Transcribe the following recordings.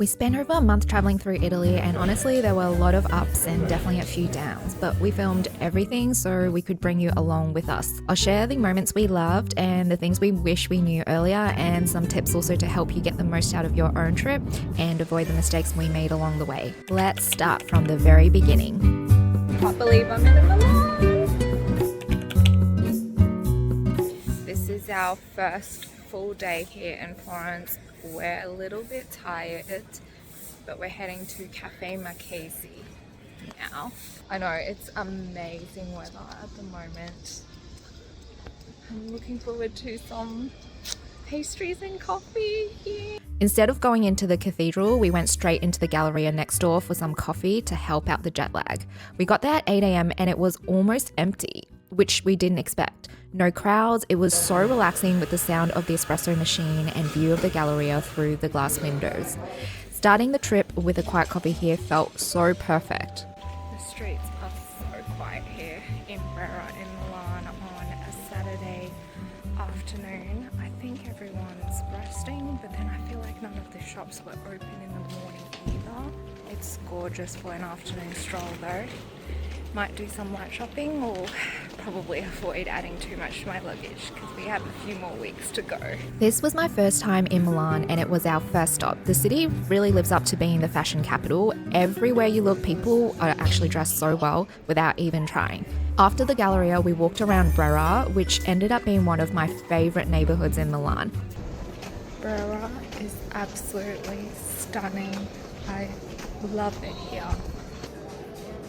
We spent over a month traveling through Italy, and honestly, there were a lot of ups and definitely a few downs, but we filmed everything so we could bring you along with us. I'll share the moments we loved and the things we wish we knew earlier, and some tips also to help you get the most out of your own trip and avoid the mistakes we made along the way. Let's start from the very beginning. Can't believe I'm in Milan! This is our first full day here in Florence. We're a little bit tired, but we're heading to Cafe Marchesi now. I know, it's amazing weather at the moment. I'm looking forward to some pastries and coffee here. Instead of going into the cathedral, we went straight into the Galleria next door for some coffee to help out the jet lag. We got there at 8 a.m. and it was almost empty, which we didn't expect. No crowds, it was so relaxing with the sound of the espresso machine and view of the Galleria through the glass windows. Starting the trip with a quiet coffee here felt so perfect. The streets are so quiet here in Brera in Milan on a Saturday afternoon. I think everyone's resting, but then I feel like none of the shops were open in the morning either. It's gorgeous for an afternoon stroll though. Might do some light shopping or probably avoid adding too much to my luggage because we have a few more weeks to go. This was my first time in Milan and it was our first stop. The city really lives up to being the fashion capital. Everywhere you look, people are actually dressed so well without even trying. After the Galleria, we walked around Brera, which ended up being one of my favorite neighborhoods in Milan. Brera is absolutely stunning. I love it here.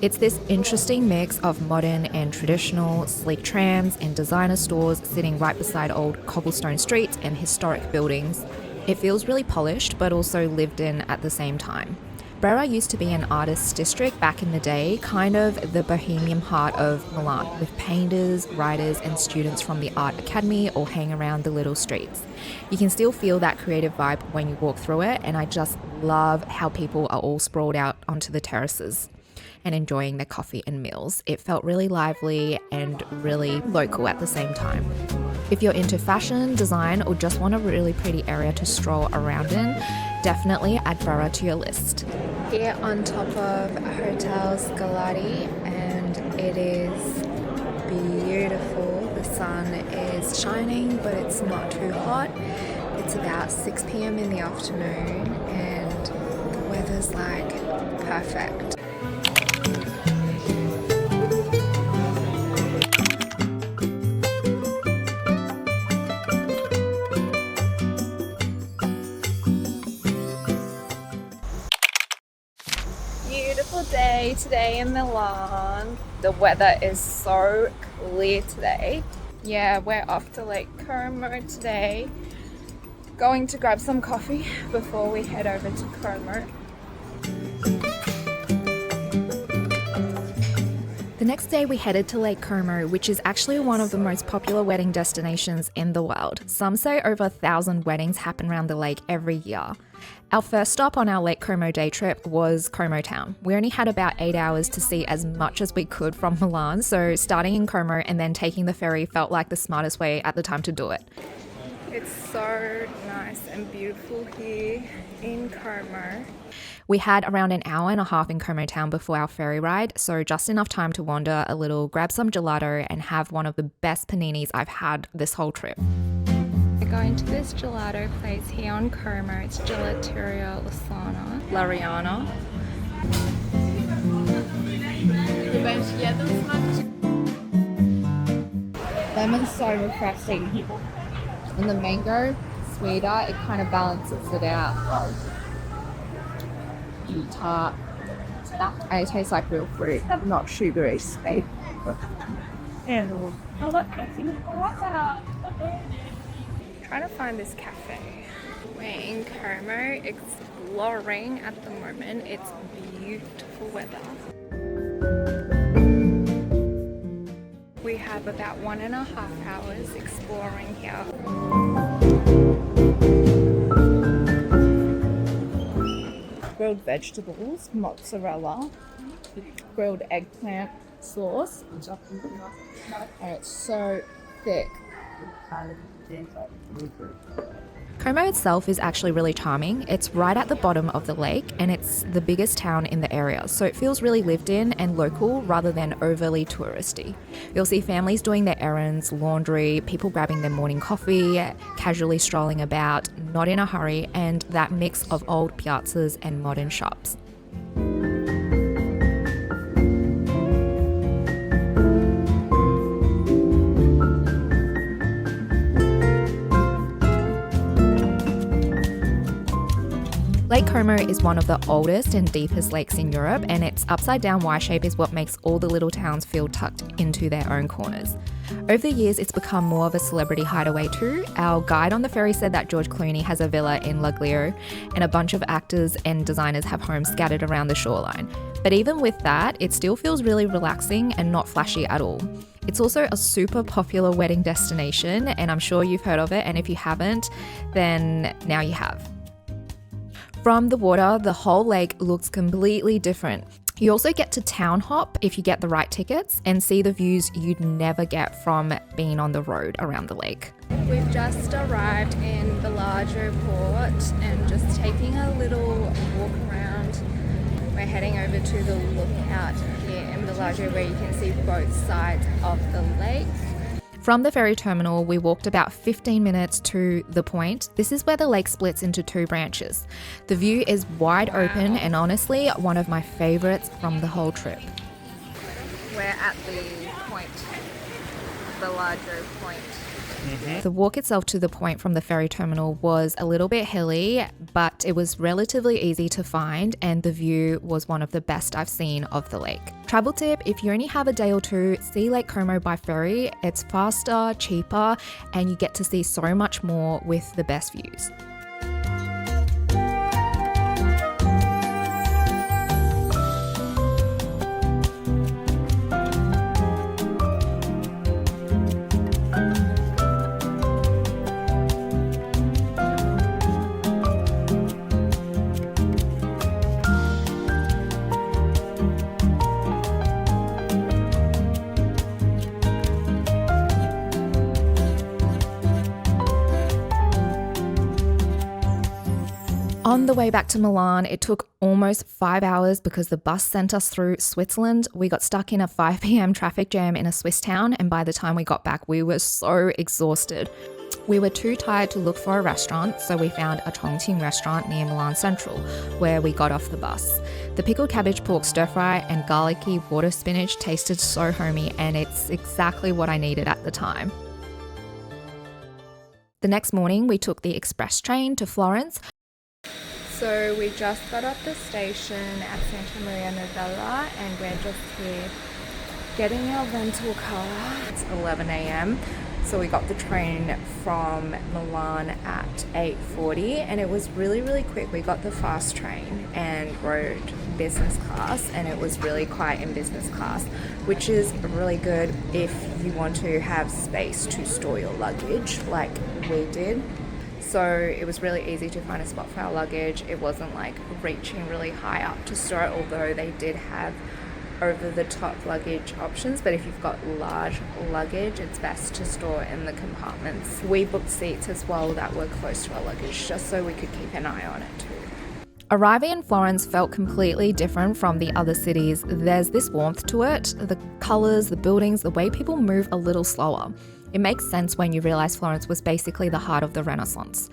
It's this interesting mix of modern and traditional, sleek trams and designer stores sitting right beside old cobblestone streets and historic buildings. It feels really polished, but also lived in at the same time. Brera used to be an artist's district back in the day, kind of the bohemian heart of Milan, with painters, writers and students from the art academy all hang around the little streets. You can still feel that creative vibe when you walk through it, and I just love how people are all sprawled out onto the terraces and enjoying their coffee and meals. It felt really lively and really local at the same time. If you're into fashion, design, or just want a really pretty area to stroll around in, definitely add Brera to your list. Here on top of Hotel Scalati, and it is beautiful. The sun is shining, but it's not too hot. It's about 6 p.m. in the afternoon, and the weather's like perfect. Beautiful day today in Milan. The weather is so clear today. Yeah, we're off to Lake Como today. Going to grab some coffee before we head over to Como. The next day we headed to Lake Como, which is actually one of the most popular wedding destinations in the world. Some say over 1,000 weddings happen around the lake every year. Our first stop on our Lake Como day trip was Como town. We only had about 8 hours to see as much as we could from Milan, so starting in Como and then taking the ferry felt like the smartest way at the time to do it. It's so nice and beautiful here in Como. We had around an hour and a half in Como town before our ferry ride, so just enough time to wander a little, grab some gelato and have one of the best paninis I've had this whole trip. We're going to this gelato place here on Como. It's Gelateria Lariana. Lemon's so refreshing. And the mango, sweeter, it kind of balances it out. Tart. And it tastes like real fruit, not sugary sweet. And I like coffee. Trying to find this cafe. We're in Como exploring at the moment. It's beautiful weather. We have about 1.5 hours exploring here. Grilled vegetables, mozzarella, grilled eggplant sauce, and it's so thick. Como itself is actually really charming. It's right at the bottom of the lake and it's the biggest town in the area, so it feels really lived in and local rather than overly touristy. You'll see families doing their errands, laundry, people grabbing their morning coffee, casually strolling about, not in a hurry, and that mix of old piazzas and modern shops. Lake Como is one of the oldest and deepest lakes in Europe, and its upside-down Y shape is what makes all the little towns feel tucked into their own corners. Over the years, it's become more of a celebrity hideaway too. Our guide on the ferry said that George Clooney has a villa in Laglio, and a bunch of actors and designers have homes scattered around the shoreline. But even with that, it still feels really relaxing and not flashy at all. It's also a super popular wedding destination, and I'm sure you've heard of it, and if you haven't, then now you have. From the water, the whole lake looks completely different. You also get to town hop if you get the right tickets and see the views you'd never get from being on the road around the lake. We've just arrived in Bellagio port and just taking a little walk around. We're heading over to the lookout here in Bellagio where you can see both sides of the lake. From the ferry terminal, we walked about 15 minutes to the point. This is where the lake splits into two branches. The view is wide open and honestly one of my favorites from the whole trip. We're at the point, Bellagio point. The walk itself to the point from the ferry terminal was a little bit hilly, but it was relatively easy to find and the view was one of the best I've seen of the lake. Travel tip, if you only have a day or two, see Lake Como by ferry. It's faster, cheaper, and you get to see so much more with the best views. On the way back to Milan, it took almost 5 hours because the bus sent us through Switzerland. We got stuck in a 5 p.m. traffic jam in a Swiss town, and by the time we got back, we were so exhausted. We were too tired to look for a restaurant, so we found a Chongqing restaurant near Milan Central, where we got off the bus. The pickled cabbage pork stir fry and garlicky water spinach tasted so homey, and it's exactly what I needed at the time. The next morning, we took the express train to Florence. So we just got off the station at Santa Maria Novella and we're just here getting our rental car. It's 11 a.m. So we got the train from Milan at 8:40 and it was really quick. We got the fast train and rode business class and it was really quiet in business class, which is really good if you want to have space to store your luggage like we did. So it was really easy to find a spot for our luggage. It wasn't like reaching really high up to store it, although they did have over-the-top luggage options. But if you've got large luggage, it's best to store in the compartments. We booked seats as well that were close to our luggage, just so we could keep an eye on it too. Arriving in Florence felt completely different from the other cities. There's this warmth to it, the colours, the buildings, the way people move a little slower. It makes sense when you realise Florence was basically the heart of the Renaissance.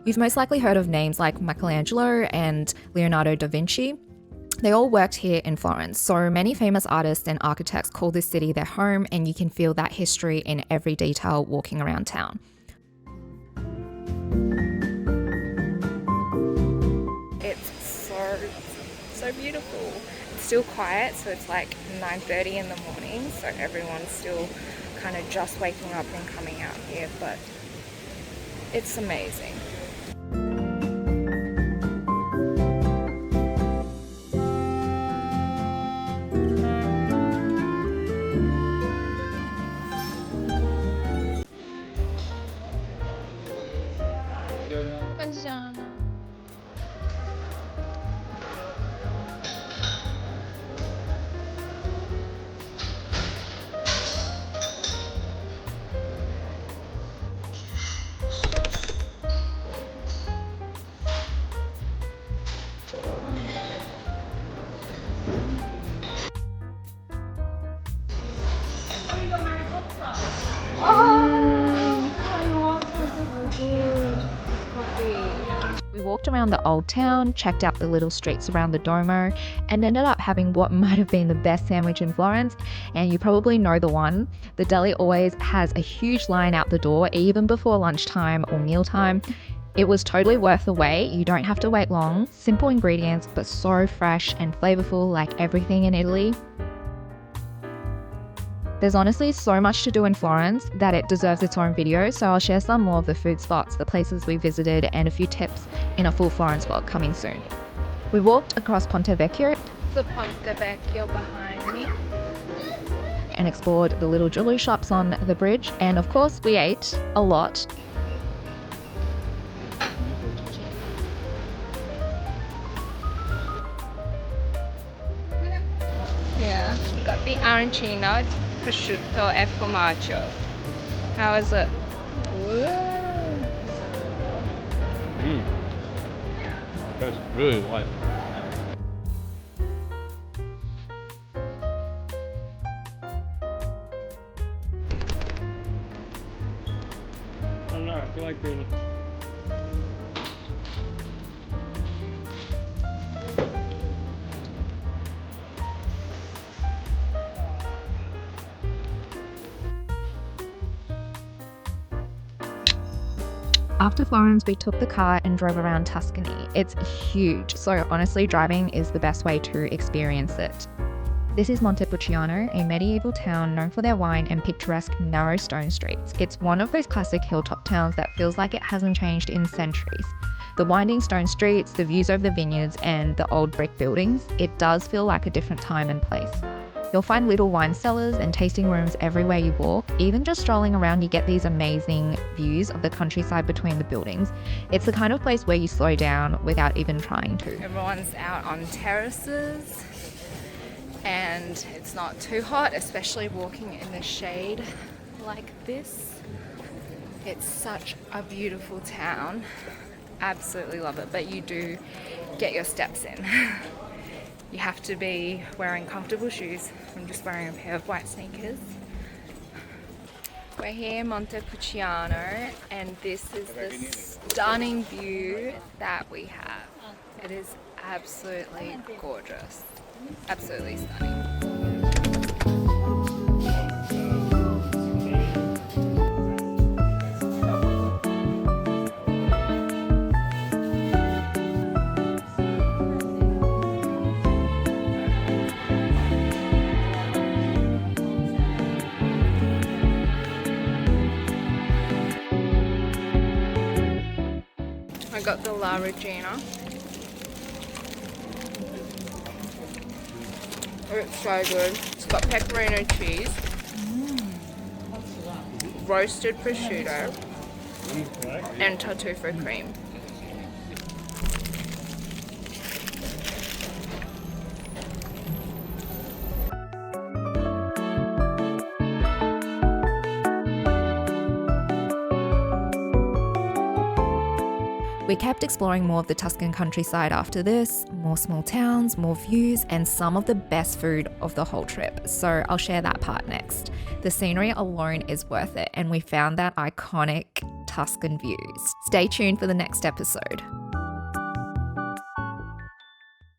You've most likely heard of names like Michelangelo and Leonardo da Vinci. They all worked here in Florence, so many famous artists and architects call this city their home, and you can feel that history in every detail walking around town. It's so beautiful. It's still quiet, so it's like 9:30 in the morning, so everyone's still kind of just waking up and coming out here, but it's amazing. walked around the old town, checked out the little streets around the Duomo, and ended up having what might have been the best sandwich in Florence, and you probably know the one. The deli always has a huge line out the door, even before lunchtime or mealtime. It was totally worth the wait. You don't have to wait long. Simple ingredients, but so fresh and flavorful, like everything in Italy. There's honestly so much to do in Florence that it deserves its own video, so I'll share some more of the food spots, the places we visited, and a few tips in a full Florence vlog coming soon. We walked across Ponte Vecchio, The Ponte Vecchio behind me. and explored the little jewelry shops on the bridge, and of course we ate a lot. Yeah, got the arancino, prosciutto e formaggio. How is it? That's really light. I don't know, I feel like the After Florence, we took the car and drove around Tuscany. It's huge, so honestly, driving is the best way to experience it. This is Montepulciano, a medieval town known for their wine and picturesque narrow stone streets. It's one of those classic hilltop towns that feels like it hasn't changed in centuries. The winding stone streets, the views over the vineyards, and the old brick buildings, it does feel like a different time and place. You'll find little wine cellars and tasting rooms everywhere you walk. Even just strolling around, you get these amazing views of the countryside between the buildings. It's the kind of place where you slow down without even trying to. Everyone's out on terraces and it's not too hot, especially walking in the shade like this. It's such a beautiful town. Absolutely love it, but you do get your steps in. You have to be wearing comfortable shoes. I'm just wearing a pair of white sneakers. We're here in Montepulciano and this is the stunning view that we have. It is absolutely gorgeous. Absolutely stunning. I got the La Regina. It's so good. It's got pepperoni cheese, roasted prosciutto, and tartuffe cream. We kept exploring more of the Tuscan countryside after this, more small towns, more views, and some of the best food of the whole trip. So I'll share that part next. The scenery alone is worth it, and we found that iconic Tuscan views. Stay tuned for the next episode.